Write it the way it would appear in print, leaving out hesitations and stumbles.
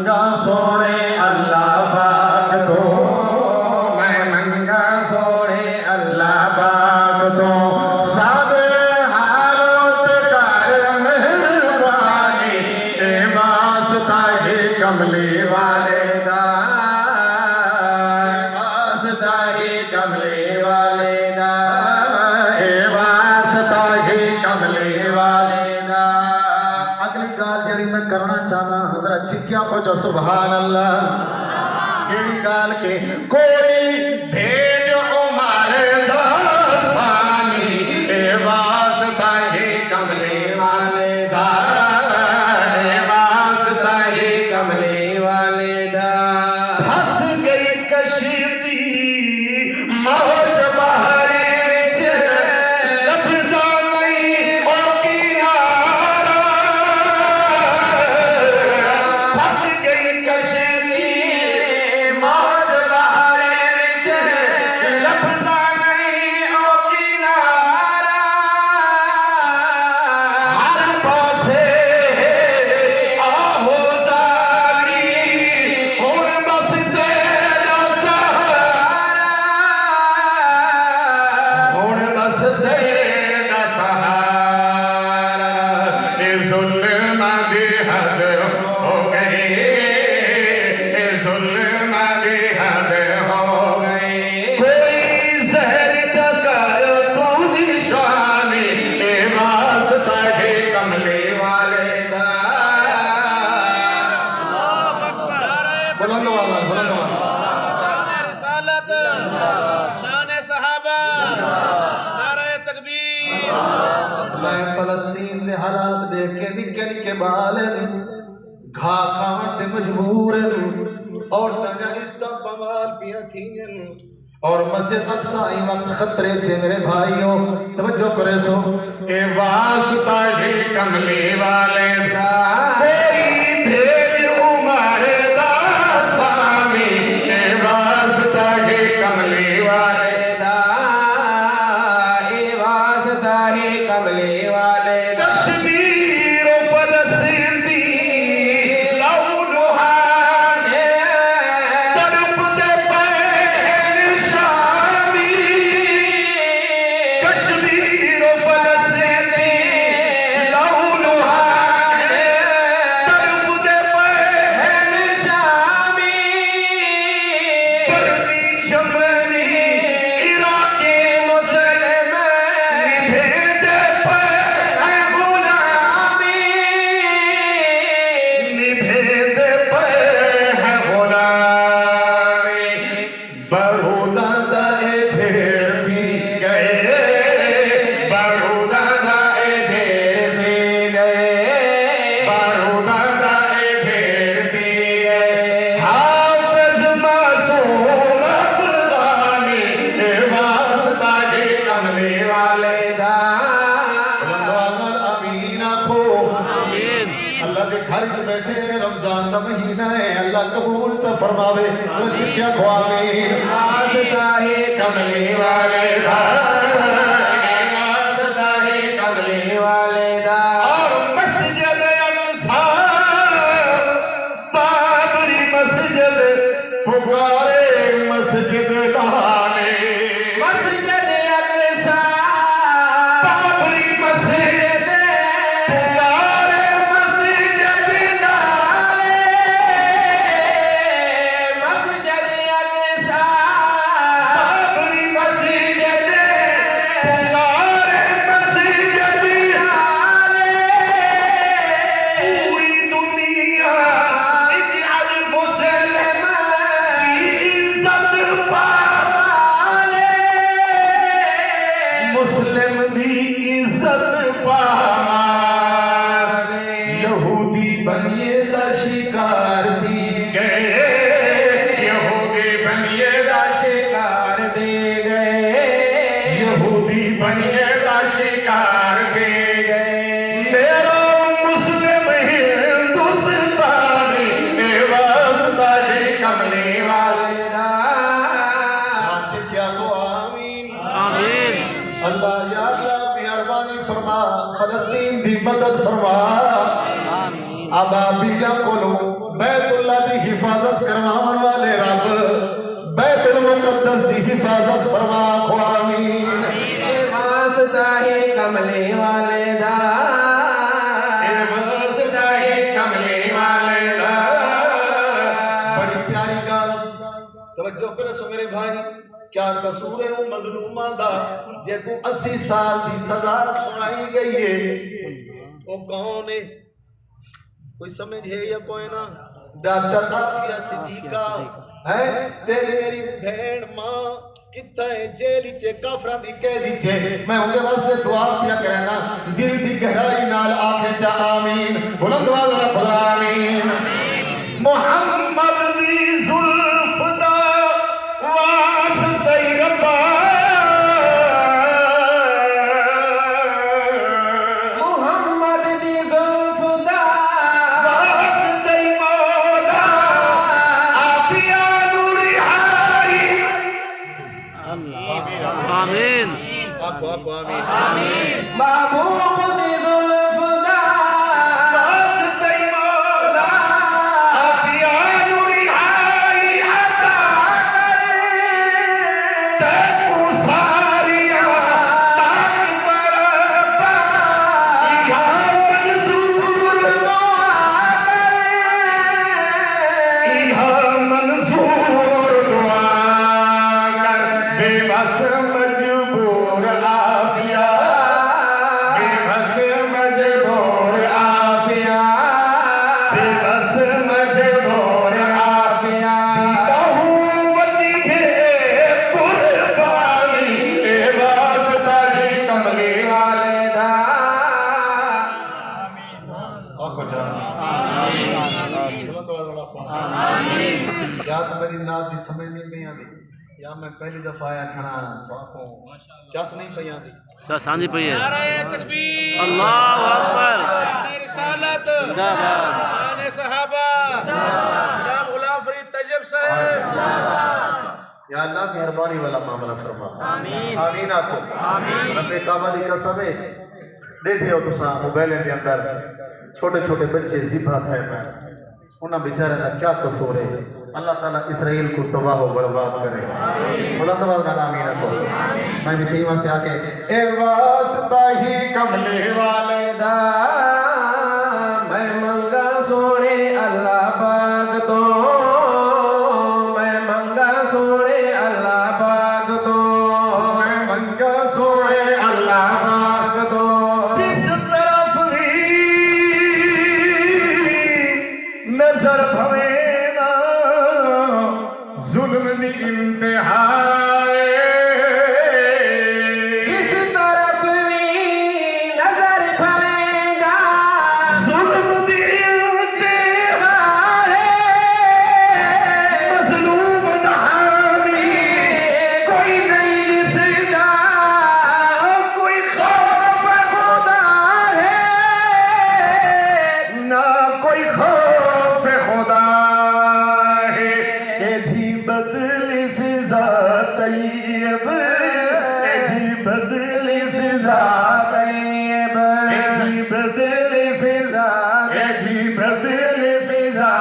मंगा सोने अल्लाह पाक तो, मैं मंगा सोने अल्लाह पाक तो, सब हालत कर मेहरबानी, ए वास्ता ही कमली वाले दा, वास्ता ही कमली वाले दा, ए वास्ता ही कमली वाले दा। अगली गाल जड़ी मैं करना चाहना हजरा चिकिया को जो सुभान अल्लाह, केड़ी गाल के कोई भेज उमर दासानी, ए वास्ता ही कमले वाले दा, ए वास्ता ही कमले वाले दा। फंस गई कश्ती मौज बहारे विच, लभदा नहीं ओ किनारा, फंस गई कश्ती मौज बहारे विच, लभदा नहीं ओ किनारा। हर पासे आहो जाली, हुण बस तेरा सहारा, हुण बस तेरा सहारा। ए जुल्म दी हद हो गई, ए जुल्म दी हद हो गई। कोई जहर चकायो तू निशानी, ए वास्ता है कमले वाले दा। बुलंद आवाज़, बुलंद आवाज़। शान रिसालत, शान सहाबा, नारे तकबीर। मैं फलस्तीन दे हालात देख के निक्के निक्के बाल घा खावन ते मजबूर औरतां जा रिश्ता बवाल पिया थी और मस्जिद अक्सा ई वक्त खतरे थे मेरे भाइयों, तवज्जो करे सो। ए वास्ता ही कमले वाले दा, कोई भेज उमर दा सामी, ए वास्ता ही कमले वाले दा, ए वास्ता ही कमले वाले दा। कश्मीर ओ फलस्तीन दी लहू लुहाने, तड़पते पे शामी, कश्मीर ओ फलस्तीन दी लहू लुहाने, तड़पते पे शामी। बर्मी यमनी इराकी मुस्लिम निभेदे पे है गुलामी, निभेदे पे है गुलामी। बरूदा दाए ढेर थी गए, बरूदा दाए ढेर थी गए, बरूदा दाए ढेर थी गए। हाफिज मासूम अफगानी, ए वास्ता ही कमले वाले दा। आमीन आखो। अल्लाह के घर च बैठे, रमजान का महीना है, अल्लाह कबूल च फरमावे। चिट्ठियां खुआवे वास्ता ही कमले वाले दा, वास्ता ही कमले वाले दा। और मस्जिद अक्सा बाबरी मस्जिद पुकारे मस्जिद कहाने, मस्जिद अक्सा बाबरी मस्जिद पुकारे मस्जिद नाले, मस्जिद अक्सा बाबरी मस्जिद पुकारे मस्जिद नाले। पूरी दुनिया इज्जत मुस्लिम की इज्जत पाले, मुस्लिम दी इज्जत पाले। यहूदी बनिए दा शिकार थी गए, यहूदी बनिए दा शिकार दे गए, यहूदी बनिए दा शिकार दे गए। मेरा मुस्लिम हिंदुस्तानी, ए वास्ता ही कमले वाले दा। क्या को आमीन आमीन। अल्लाह या अल्लाह मेहरबानी फरमा, फलस्तीन दी मदद फरमा। अबाबीला कोलो बैतुल्लाह हिफाजत फरमा खो आमीन। वास्ता है कमले वाले दा, वास्ता है कमले वाले दा। बड़ी प्यारी गाल तवज्जो करो सो मेरे भाई, क्या कसूर है वो मजलूमा दा जेको 80 साल की सजा सुनाई गई है? वो कौन है? कोई समझ है या कोई ना? डॉक्टर आफिया सिद्दीका है तेरी मेरी बहन मां कित्थे है? जेल च काफरां दी कैदी च। मैं उनके वास्ते दुआ पिया करांगा, दिल दी गहराई नाल आखे चा आमीन। बुलंद आवाज नाल खुदा आमीन। मोहम्मद दी जुल्फ दा वास्ते रब्बा, मोहम्मद दी जुल्फ दा वास्ते मौला आफिया नूरी हाई। आमीन। आखो आखो आमीन। महबूब दी जुल्फ दा वास्ते मौला आफिया नूरी हाई अता तू सारिया ताकत रब्बा या मंजूर दुआ कर बेबस मजबूर आफिया, बेबस मजबूर आफिया, बेबस मजबूर आफिया। कहूँ वती के कुर्बानी ए वास्ता ही कमले वाले दा। आखो जान या तो मेरी नात दी समझ नहीं आती, या मैं पहली दफा आया खड़ा बापो चस नहीं पई आती। सांझी पई है। नारे तकबीर, अल्लाहु अकबर, शान रिसालत, जिंदाबाद, शान सहाबा, जनाब गुलाम फरीद तैयब साहब। या अल्लाह मेहरबानी वाला मामला फरमा। आमीन आमीन। आखो आमीन। रब्बे काबा दी कसम है, देखे हो तुसा मोबाइल के अंदर छोटे छोटे बच्चे जिबा थे, उन्हें बेचारे का क्या कसूर है? अल्लाह ताला इसराइल को तबाह व बर्बाद करे। बुलंद आवाज नाल आमीन आखो। मैं भी सही वास्ते आके ए वास्ता ही कमले वाले दा मैं मंगा सोने अल्लाह पाक तो, मैं मंगा सोने अल्लाह पाक तो, मैं मंगा सोए अल्लाह पाक तो। जिस तरफ भी नजर भवे ना जुल्म दी इंतहा, जिस तरफ भी नजर भवेगा जुल्म दी इंतहा है, मजलूम नहानी कोई नहीं दिसदा, कोई खौफ खुदा है ना कोई खौफ खुदा है। ए जी बदली फिजा तैयब, ए जी बदली फिजा तैयब, ए जी बदली फिजा, ए जी बदली फिजा